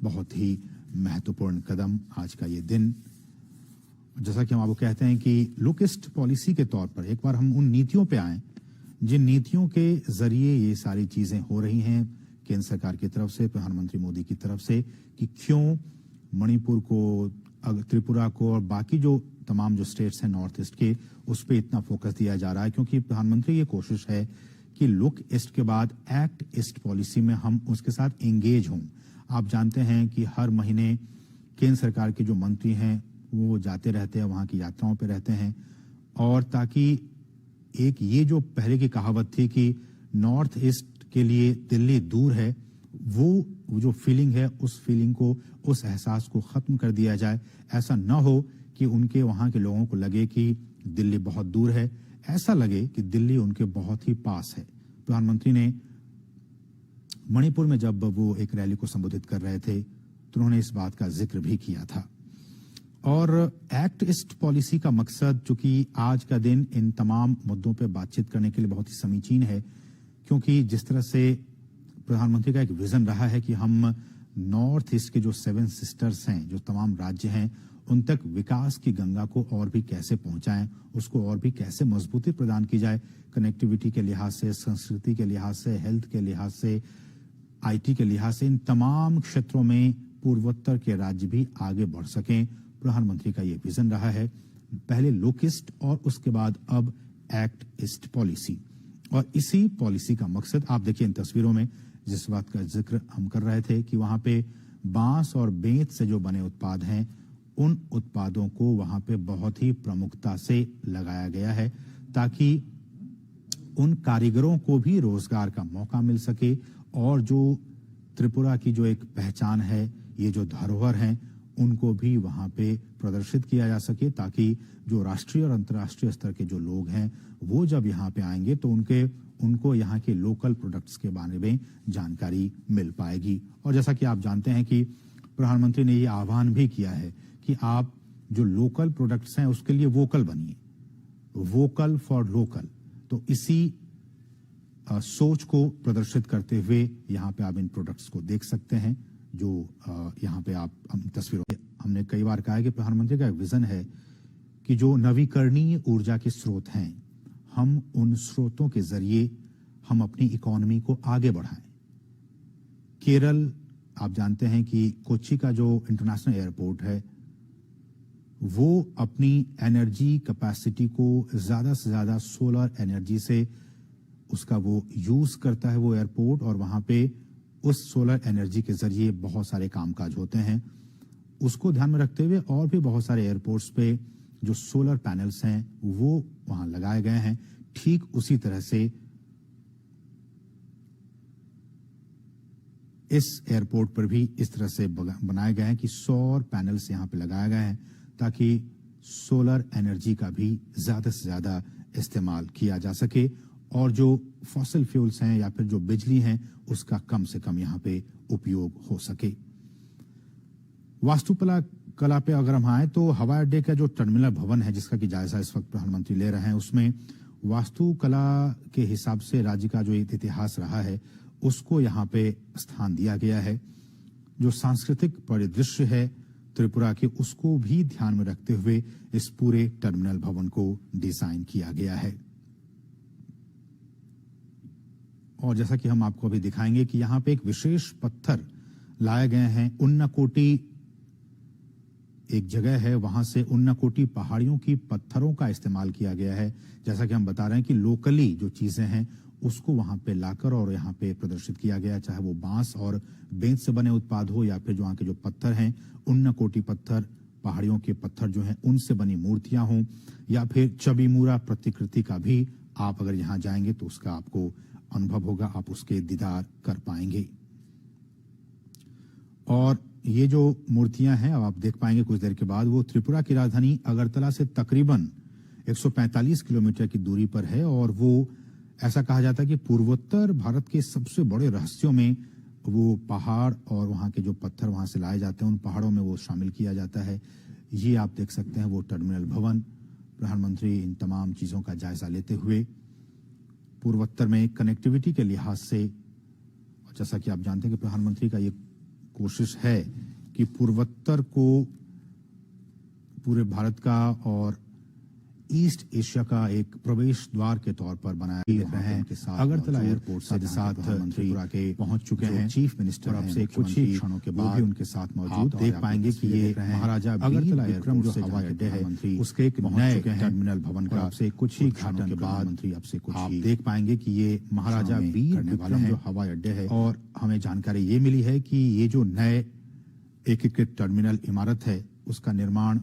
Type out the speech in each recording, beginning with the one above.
बहुत ही महत्वपूर्ण कदम आज का ये दिन। जैसा कि हम आपको कहते हैं कि लुक ईस्ट पॉलिसी के तौर पर एक बार हम उन नीतियों पे आएं जिन नीतियों के जरिए ये सारी चीजें हो रही हैं केंद्र सरकार की तरफ से, प्रधानमंत्री मोदी की तरफ से, कि क्यों मणिपुर को, त्रिपुरा को और बाकी जो तमाम जो स्टेट्स हैं नॉर्थ ईस्ट के, उस पर इतना फोकस दिया जा रहा है। क्योंकि प्रधानमंत्री ये कोशिश है कि लुक ईस्ट के बाद एक्ट ईस्ट पॉलिसी में हम उसके साथ एंगेज हों। आप जानते हैं कि हर महीने केंद्र सरकार के जो मंत्री हैं वो जाते रहते हैं, वहां की यात्राओं पे रहते हैं, और ताकि एक ये जो पहले की कहावत थी कि नॉर्थ ईस्ट के लिए दिल्ली दूर है, वो जो फीलिंग है उस फीलिंग को, उस एहसास को खत्म कर दिया जाए। ऐसा न हो कि उनके वहां के लोगों को लगे कि दिल्ली बहुत दूर है, ऐसा लगे कि दिल्ली उनके बहुत ही पास है। प्रधानमंत्री ने मणिपुर में जब वो एक रैली को संबोधित कर रहे थे तो उन्होंने इस बात का जिक्र भी किया था। और एक्ट ईस्ट पॉलिसी का मकसद, चूंकि आज का दिन इन तमाम मुद्दों पर बातचीत करने के लिए बहुत ही समीचीन है, क्योंकि जिस तरह से प्रधानमंत्री का एक विजन रहा है कि हम नॉर्थ ईस्ट के जो 7 सिस्टर्स हैं, जो तमाम राज्य हैं, उन तक विकास की गंगा को और भी कैसे पहुंचाएं, उसको और भी कैसे मजबूती प्रदान की जाए, कनेक्टिविटी के लिहाज से, संस्कृति के लिहाज से, हेल्थ के लिहाज से, आईटी के लिहाज से, इन तमाम क्षेत्रों में पूर्वोत्तर के राज्य भी आगे बढ़ सकें। प्रधानमंत्री का ये विजन रहा है, पहले लुक ईस्ट और उसके बाद अब एक्ट ईस्ट पॉलिसी। और इसी पॉलिसी का मकसद आप देखिए इन तस्वीरों में, जिस बात का जिक्र हम कर रहे थे कि वहां पे बांस और बेंत से जो बने उत्पाद हैं, उन उत्पादों को वहां पे बहुत ही प्रमुखता से लगाया गया है ताकि उन कारीगरों को भी रोजगार का मौका मिल सके, और जो त्रिपुरा की जो एक पहचान है, ये जो धरोहर हैं, उनको भी वहां पे प्रदर्शित किया जा सके, ताकि जो राष्ट्रीय और अंतर्राष्ट्रीय स्तर के जो लोग हैं वो जब यहाँ पे आएंगे तो उनको यहाँ के लोकल प्रोडक्ट्स के बारे में जानकारी मिल पाएगी। और जैसा कि आप जानते हैं कि प्रधानमंत्री ने ये आह्वान भी किया है कि आप जो लोकल प्रोडक्ट्स हैं उसके लिए वोकल बनिए, वोकल फॉर लोकल। तो इसी सोच को प्रदर्शित करते हुए यहाँ पे आप इन प्रोडक्ट्स को देख सकते हैं, जो यहाँ पे आप तस्वीरों, हमने कई बार कहा है कि प्रधानमंत्री का एक विजन है कि जो नवीकरणीय ऊर्जा के स्रोत हैं, हम उन स्रोतों के जरिए हम अपनी इकोनॉमी को आगे बढ़ाएं। केरल, आप जानते हैं कि कोच्चि का जो इंटरनेशनल एयरपोर्ट है, वो अपनी एनर्जी कैपेसिटी को ज्यादा से ज्यादा सोलर एनर्जी से उसका वो यूज करता है वो एयरपोर्ट, और वहां पे उस सोलर एनर्जी के जरिए बहुत सारे कामकाज होते हैं। उसको ध्यान में रखते हुए और भी बहुत सारे एयरपोर्ट्स पे जो सोलर पैनल्स हैं वो वहां लगाए गए हैं। ठीक उसी तरह से इस एयरपोर्ट पर भी इस तरह से बनाए गए हैं कि सौर पैनल्स यहां पे लगाए गए हैं ताकि सोलर एनर्जी का भी ज्यादा से ज्यादा इस्तेमाल किया जा सके, और जो फॉसिल फ्यूल्स हैं या फिर जो बिजली हैं उसका कम से कम यहां पे उपयोग हो सके। वास्तुकला पे अगर हम आए तो हवाई अड्डे का जो टर्मिनल भवन है, जिसका कि जायजा इस वक्त प्रधानमंत्री ले रहे हैं, उसमें वास्तुकला के हिसाब से राज्य का जो इतिहास रहा है उसको यहाँ पे स्थान दिया गया है। जो सांस्कृतिक परिदृश्य है त्रिपुरा के, उसको भी ध्यान में रखते हुए इस पूरे टर्मिनल भवन को डिजाइन किया गया है। और जैसा कि हम आपको अभी दिखाएंगे कि यहाँ पे एक विशेष पत्थर लाए गए हैं। उन्नाकोटी एक जगह है, वहां से उन्नाकोटी पहाड़ियों की पत्थरों का इस्तेमाल किया गया है। जैसा कि हम बता रहे हैं कि लोकली जो चीजें हैं उसको वहां पे लाकर और यहाँ पे प्रदर्शित किया गया, चाहे वो बांस और बेंत से बने उत्पाद हो या फिर जो वहां के जो पत्थर हैं, उन्नाकोटी पत्थर, पहाड़ियों के पत्थर जो हैं उनसे बनी मूर्तियां हों, या फिर चबीमुरा प्रतिकृति का भी आप अगर यहाँ जाएंगे तो उसका आपको अनुभव होगा, आप उसके दीदार कर पाएंगे। और ये जो मूर्तियां हैं, अब आप देख पाएंगे कुछ देर के बाद, वो त्रिपुरा की राजधानी अगरतला से तकरीबन 145 किलोमीटर की दूरी पर है, और वो ऐसा कहा जाता है कि पूर्वोत्तर भारत के सबसे बड़े रहस्यों में वो पहाड़ और वहां के जो पत्थर वहां से लाए जाते हैं, उन पहाड़ों में वो शामिल किया जाता है। ये आप देख सकते हैं वो टर्मिनल भवन। प्रधानमंत्री इन तमाम चीजों का जायजा लेते हुए पूर्वोत्तर में कनेक्टिविटी के लिहाज से, जैसा कि आप जानते हैं कि प्रधानमंत्री का ये कोशिश है कि पूर्वोत्तर को पूरे भारत का और ईस्ट एशिया का एक प्रवेश द्वार के तौर पर बनाया रहे हैं। अगरतला एयरपोर्ट से साथ त्रिपुरा के पहुंच चुके हैं चीफ मिनिस्टर, और अब से कुछ ही क्षणों के बाद भी उनके साथ मौजूद देख पाएंगे कि ये महाराजा अगरतला एयरपोर्ट जो हवाई अड्डे है उसके एक नए टर्मिनल भवन का से कुछ ही क्षणों के बाद मंत्री अब से कुछ ही देख पाएंगे कि ये महाराजा वीर विक्रम जो हवाई अड्डे है। और हमें जानकारी ये मिली है कि ये जो नए एकीकृत टर्मिनल इमारत है उसका निर्माण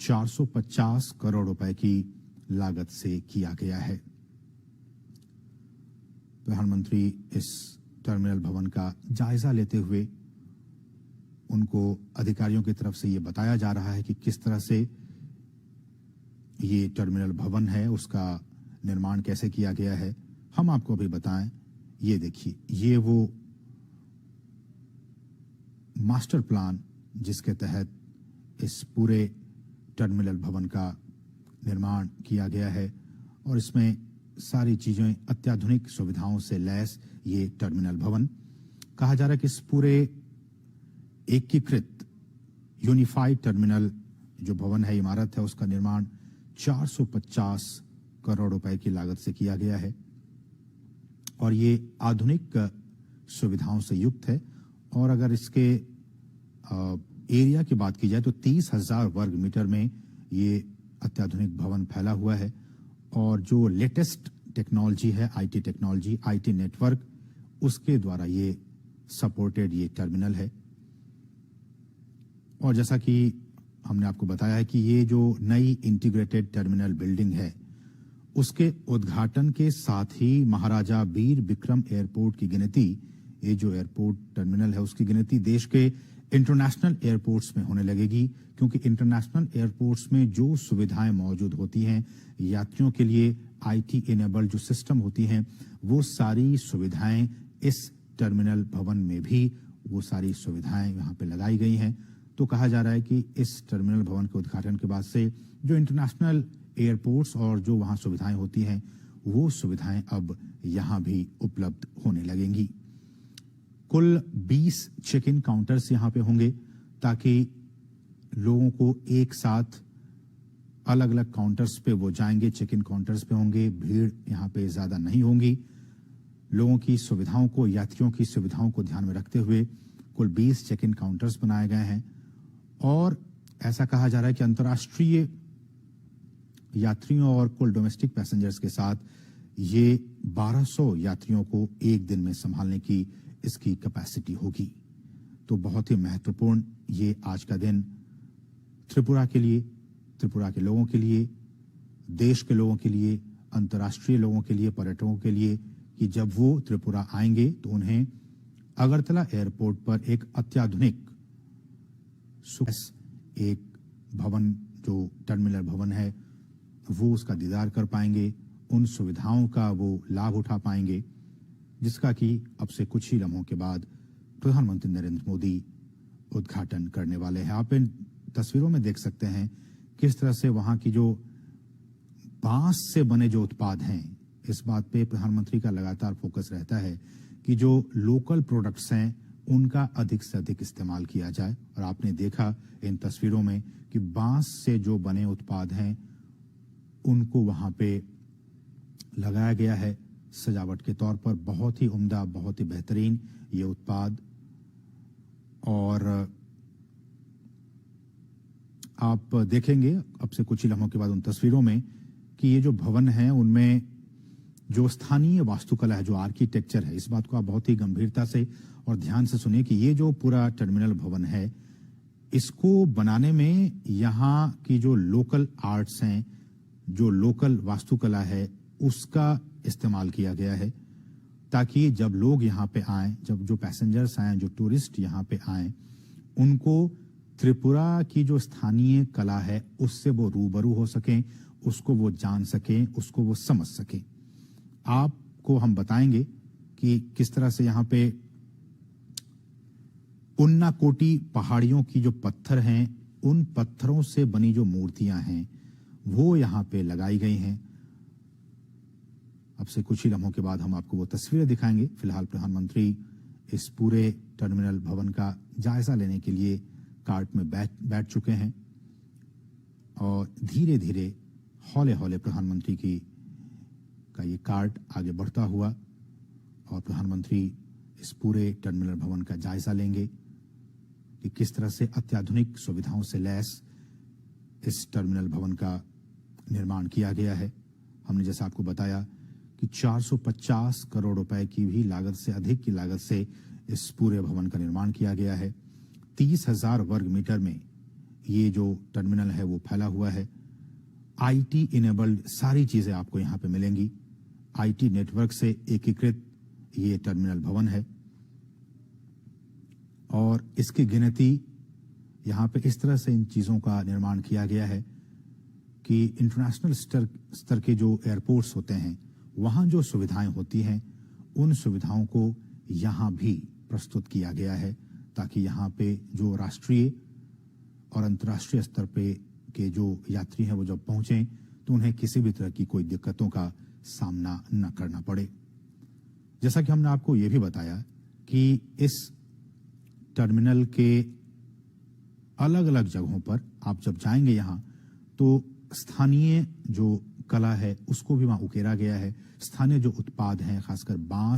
450 करोड़ रुपए की लागत से किया गया है। प्रधानमंत्री इस टर्मिनल भवन का जायजा लेते हुए उनको अधिकारियों की तरफ से ये बताया जा रहा है कि किस तरह से ये टर्मिनल भवन है उसका निर्माण कैसे किया गया है। हम आपको अभी बताएं, ये देखिए, ये वो मास्टर प्लान जिसके तहत इस पूरे टर्मिनल भवन का निर्माण किया गया है और इसमें सारी चीजें अत्याधुनिक सुविधाओं से लैस ये टर्मिनल भवन। कहा जा रहा है कि इस पूरे एकीकृत यूनिफाइड टर्मिनल जो भवन है, इमारत है, उसका निर्माण 450 करोड़ रुपए की लागत से किया गया है और ये आधुनिक सुविधाओं से युक्त है। और अगर इसके एरिया की बात की जाए तो 30,000 वर्ग मीटर में ये अत्याधुनिक भवन फैला हुआ है और जो लेटेस्ट टेक्नोलॉजी है, आईटी टेक्नोलॉजी, आईटी नेटवर्क, उसके द्वारा ये सपोर्टेड ये टर्मिनल है। और जैसा कि हमने आपको बताया है कि ये जो नई इंटीग्रेटेड टर्मिनल बिल्डिंग है उसके उद्घाटन के साथ ही महाराजा वीर विक्रम एयरपोर्ट की गिनती, ये जो एयरपोर्ट टर्मिनल है उसकी गिनती देश के इंटरनेशनल एयरपोर्ट्स में होने लगेगी, क्योंकि इंटरनेशनल एयरपोर्ट्स में जो सुविधाएं मौजूद होती हैं यात्रियों के लिए, आईटी इनेबल्ड जो सिस्टम होती हैं, वो सारी सुविधाएं इस टर्मिनल भवन में भी वो सारी सुविधाएं यहाँ पे लगाई गई हैं। तो कहा जा रहा है कि इस टर्मिनल भवन के उद्घाटन के बाद से जो इंटरनेशनल एयरपोर्ट्स और जो वहाँ सुविधाएं होती हैं वो सुविधाएं अब यहाँ भी उपलब्ध होने लगेंगी। कुल 20 चेक इन काउंटर्स यहां पे होंगे ताकि लोगों को एक साथ अलग अलग काउंटर्स पे वो जाएंगे, चेक इन काउंटर्स पे होंगे, भीड़ यहां पे ज्यादा नहीं होंगी। लोगों की सुविधाओं को, यात्रियों की सुविधाओं को ध्यान में रखते हुए कुल 20 चेक इन काउंटर्स बनाए गए हैं और ऐसा कहा जा रहा है कि अंतर्राष्ट्रीय यात्रियों और कुल डोमेस्टिक पैसेंजर्स के साथ ये 1200 यात्रियों को एक दिन में संभालने की इसकी कैपेसिटी होगी। तो बहुत ही महत्वपूर्ण ये आज का दिन त्रिपुरा के लिए, त्रिपुरा के लोगों के लिए, देश के लोगों के लिए, अंतर्राष्ट्रीय लोगों के लिए, पर्यटकों के लिए, कि जब वो त्रिपुरा आएंगे तो उन्हें अगरतला एयरपोर्ट पर एक अत्याधुनिक एक भवन जो टर्मिनल भवन है वो उसका दीदार कर पाएंगे, उन सुविधाओं का वो लाभ उठा पाएंगे जिसका कि अब से कुछ ही लम्हों के बाद प्रधानमंत्री नरेंद्र मोदी उद्घाटन करने वाले हैं। आप इन तस्वीरों में देख सकते हैं किस तरह से वहां की जो बांस से बने जो उत्पाद हैं, इस बात पे प्रधानमंत्री का लगातार फोकस रहता है कि जो लोकल प्रोडक्ट्स हैं उनका अधिक से अधिक इस्तेमाल किया जाए। और आपने देखा इन तस्वीरों में कि बांस से जो बने उत्पाद हैं उनको वहां पे लगाया गया है सजावट के तौर पर। बहुत ही उम्दा, बहुत ही बेहतरीन ये उत्पाद। और आप देखेंगे अब से कुछ ही लम्हों के बाद उन तस्वीरों में कि ये जो भवन है उनमें जो स्थानीय वास्तुकला है, जो आर्किटेक्चर है, इस बात को आप बहुत ही गंभीरता से और ध्यान से सुनिए कि ये जो पूरा टर्मिनल भवन है इसको बनाने में यहाँ की जो लोकल आर्ट्स हैं, जो लोकल वास्तुकला है, उसका इस्तेमाल किया गया है ताकि जब लोग यहाँ पे आएं, जब जो पैसेंजर्स आएं, जो टूरिस्ट यहाँ पे आएं, उनको त्रिपुरा की जो स्थानीय कला है उससे वो रूबरू हो सकें, उसको वो जान सकें, उसको वो समझ सकें। आपको हम बताएंगे कि किस तरह से यहाँ पे उन्नाकोटी पहाड़ियों की जो पत्थर हैं, उन पत्थरों से बनी जो मूर्तियां हैं वो यहाँ पे लगाई गई हैं। अब से कुछ ही लम्हों के बाद हम आपको वो तस्वीरें दिखाएंगे। फिलहाल प्रधानमंत्री इस पूरे टर्मिनल भवन का जायजा लेने के लिए कार्ट में बैठ चुके हैं और धीरे धीरे हौले हौले प्रधानमंत्री का ये कार्ट आगे बढ़ता हुआ और प्रधानमंत्री इस पूरे टर्मिनल भवन का जायजा लेंगे कि किस तरह से अत्याधुनिक सुविधाओं से लैस इस टर्मिनल भवन का निर्माण किया गया है। हमने जैसा आपको बताया कि 450 करोड़ रुपए की भी लागत से अधिक की लागत से इस पूरे भवन का निर्माण किया गया है। 30,000 वर्ग मीटर में ये जो टर्मिनल है वो फैला हुआ है। आईटी इनेबल्ड सारी चीजें आपको यहां पे मिलेंगी। आईटी नेटवर्क से एकीकृत ये टर्मिनल भवन है और इसकी गिनती यहां पे इस तरह से इन चीजों का निर्माण किया गया है कि इंटरनेशनल स्तर के जो एयरपोर्ट्स होते हैं वहां जो सुविधाएं होती हैं उन सुविधाओं को यहां भी प्रस्तुत किया गया है ताकि यहां पे जो राष्ट्रीय और अंतर्राष्ट्रीय स्तर पे के जो यात्री हैं वो जब पहुंचे तो उन्हें किसी भी तरह की कोई दिक्कतों का सामना न करना पड़े। जैसा कि हमने आपको ये भी बताया कि इस टर्मिनल के अलग अलग जगहों पर आप जब जाएंगे यहां तो स्थानीय जो कला है उसको भी वहां उकेरा गया है। स्थानीय जो उत्पाद हैं खासकर बांस